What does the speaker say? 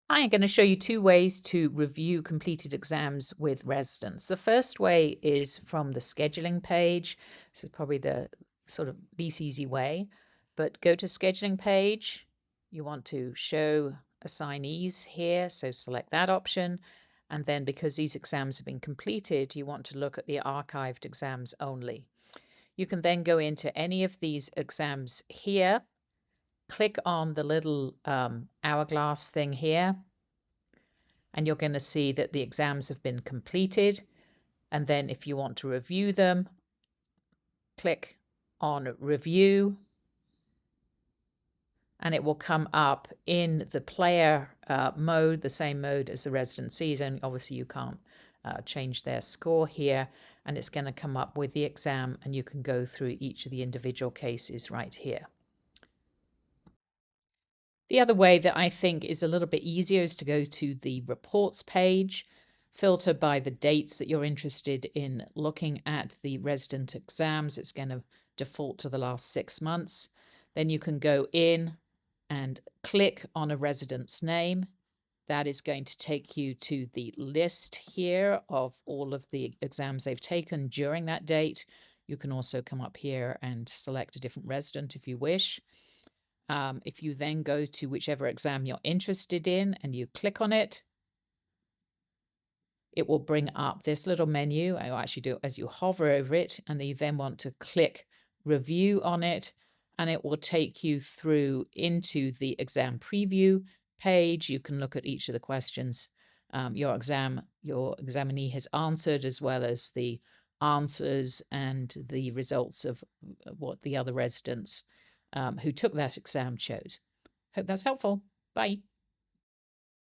I am going to show you two ways to review completed exams with residents. The first way is from the scheduling page. This is probably the sort of least easy way, but go to scheduling page. You want to show assignees here, so select that option. And then because these exams have been completed, you want to look at the archived exams only. You can then go into any of these exams here, click on the little hourglass thing here, and you're going to see that the exams have been completed. And then if you want to review them, click on Review, and it will come up in the player mode, the same mode as the resident sees, and obviously you can't change their score here, and it's going to come up with the exam, and you can go through each of the individual cases right here. The other way that I think is a little bit easier is to go to the reports page, filter by the dates that you're interested in looking at the resident exams. It's going to default to the last 6 months. Then you can go in and click on a resident's name. That is going to take you to the list here of all of the exams they've taken during that date. You can also come up here and select a different resident if you wish. If you then go to whichever exam you're interested in and you click on it, it will bring up this little menu. I will actually do it as you hover over it, and you then want to click Review on it, and it will take you through into the exam preview page. You can look at each of the questions your examinee has answered, as well as the answers and the results of what the other residents who took that exam chose. Hope that's helpful. Bye.